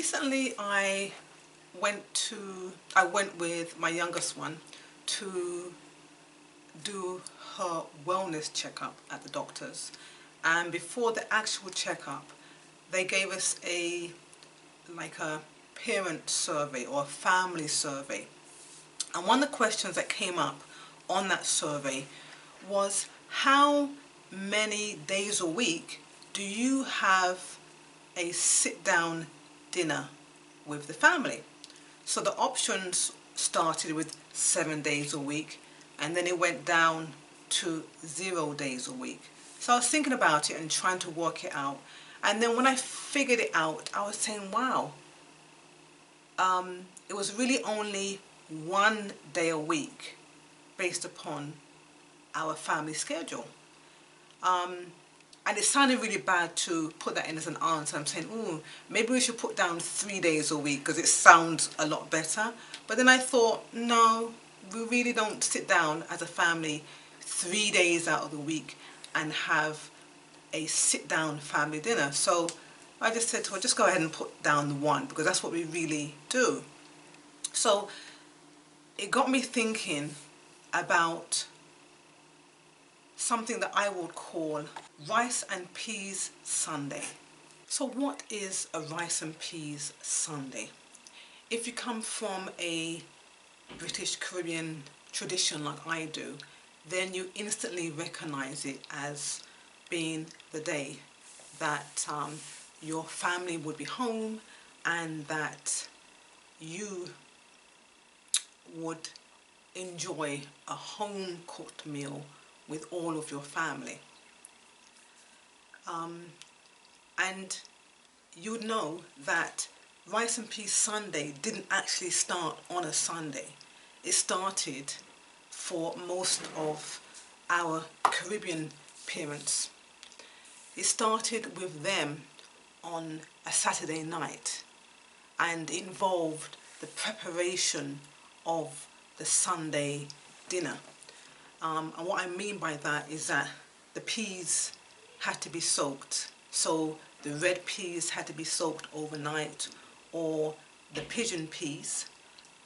Recently I went with my youngest one to do her wellness checkup at the doctor's, and before the actual checkup they gave us a parent survey or a family survey, and one of the questions that came up on that survey was, how many days a week do you have a sit-down dinner with the family? So the options started with 7 days a week, and then it went down to 0 days a week. So I was thinking about it and trying to work it out, and then when I figured it out, I was saying, wow, it was really only 1 day a week based upon our family schedule. And it sounded really bad to put that in as an answer. I'm saying, ooh, maybe we should put down 3 days a week because it sounds a lot better. But then I thought, no, we really don't sit down as a family 3 days out of the week and have a sit-down family dinner. So I just said to her, just go ahead and put down the 1, because that's what we really do. So it got me thinking about something that I would call rice and peas Sunday. So what is a rice and peas Sunday? If you come from a British Caribbean tradition like I do, then you instantly recognize it as being the day that your family would be home and that you would enjoy a home cooked meal with all of your family. And you'd know that Rice and Peas Sunday didn't actually start on a Sunday. It started for most of our Caribbean parents. It started with them on a Saturday night and involved the preparation of the Sunday dinner. And what I mean by that is that the peas had to be soaked. So the red peas had to be soaked overnight, or the pigeon peas,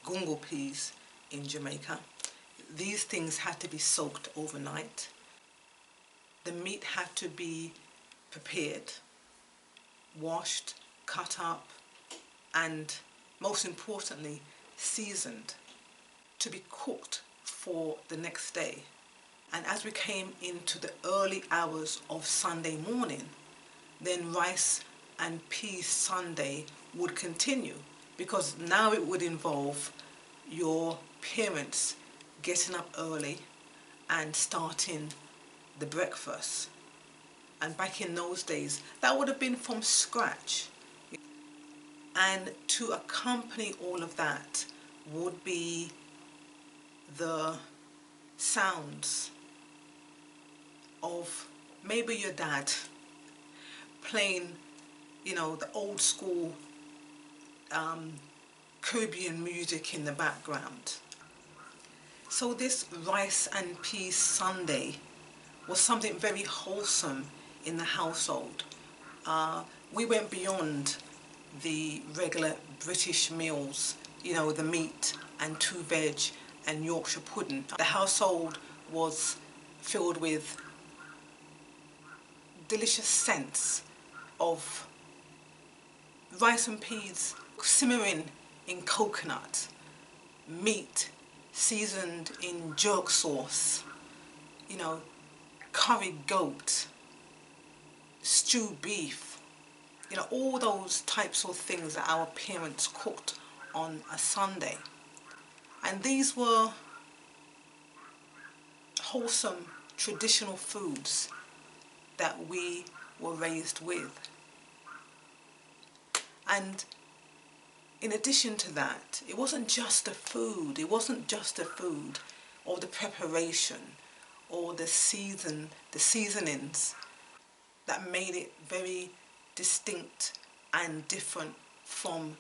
gungo peas in Jamaica. These things had to be soaked overnight. The meat had to be prepared, washed, cut up, and most importantly, seasoned to be cooked for the next day. And as we came into the early hours of Sunday morning, then Rice and Peas Sunday would continue, because now it would involve your parents getting up early and starting the breakfast. And back in those days, that would have been from scratch. And to accompany all of that would be the sounds of maybe your dad playing, the old school Caribbean music in the background. So this Rice and Peas Sunday was something very wholesome in the household. We went beyond the regular British meals, the meat and 2 veg and Yorkshire pudding. The household was filled with delicious scents of rice and peas simmering in coconut, meat seasoned in jerk sauce, curry goat, stewed beef, all those types of things that our parents cooked on a Sunday. And these were wholesome traditional foods that we were raised with. And in addition to that, it wasn't just the food, or the preparation, or the seasonings that made it very distinct and different from,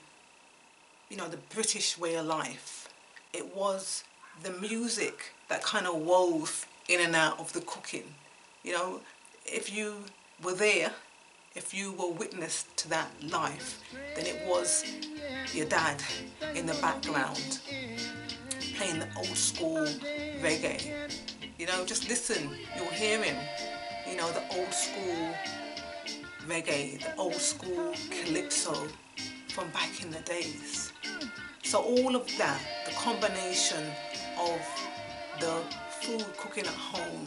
the British way of life. It was the music that kind of wove in and out of the cooking. If you were there if you were witness to that life, then it was your dad in the background playing the old school reggae. You know, just listen, you'll hear him. You know, the old school reggae, the old school calypso from back in the days. So all of that, the combination of the food cooking at home,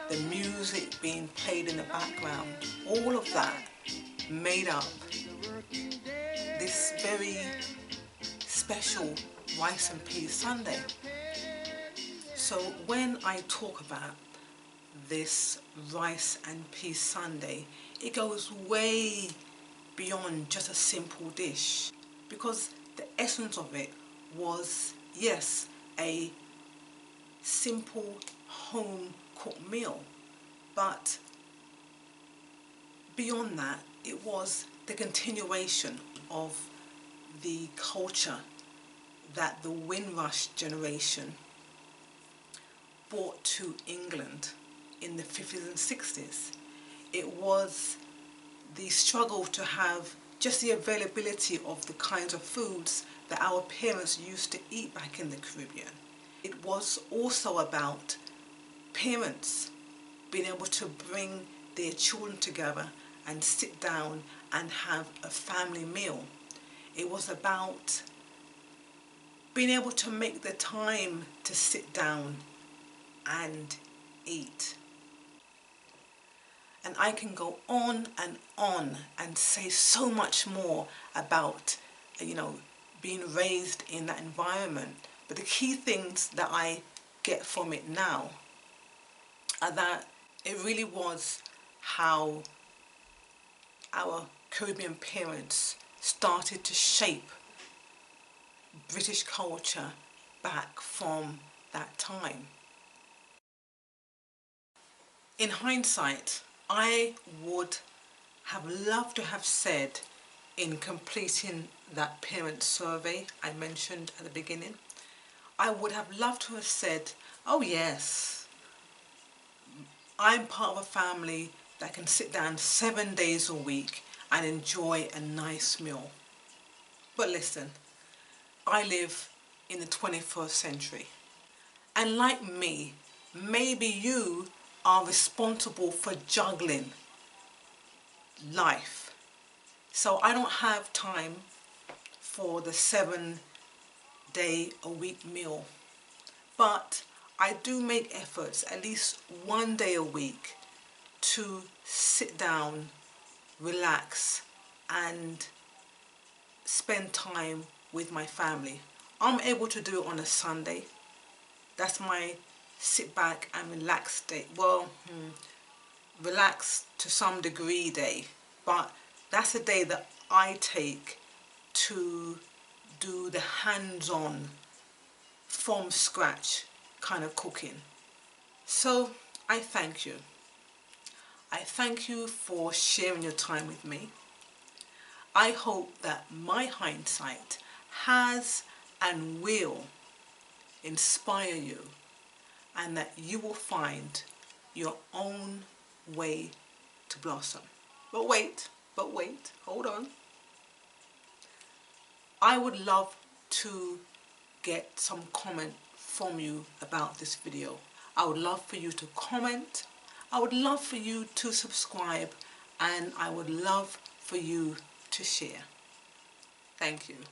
the music being played in the background, all of that made up this very special Rice and Peas Sunday. So when I talk about this Rice and Peas Sunday, it goes way beyond just a simple dish, because the essence of it was, yes, a simple home cooked meal, but beyond that, it was the continuation of the culture that the Windrush generation brought to England in the 50s and 60s. It was the struggle to have just the availability of the kinds of foods that our parents used to eat back in the Caribbean. It was also about parents being able to bring their children together and sit down and have a family meal. It was about being able to make the time to sit down and eat. And I can go on and say so much more about, you know, being raised in that environment. But the key things that I get from it now are that it really was how our Caribbean parents started to shape British culture back from that time. In hindsight, I would have loved to have said, in completing that parent survey I mentioned at the beginning, I would have loved to have said, oh yes, I'm part of a family that can sit down 7 days a week and enjoy a nice meal. But listen, I live in the 21st century. And like me, maybe you are responsible for juggling life. So I don't have time for the 7-day-a-week meal. But I do make efforts at least 1 day a week to sit down, relax, and spend time with my family. I'm able to do it on a Sunday. That's my sit back and relax day. Well, relax to some degree day, but that's a day that I take to do the hands-on, from scratch kind of cooking. So I thank you. I thank you for sharing your time with me. I hope that my hindsight has and will inspire you, and that you will find your own way to blossom. But wait, hold on. I would love to get some comment from you about this video. I would love for you to comment. I would love for you to subscribe, and I would love for you to share. Thank you.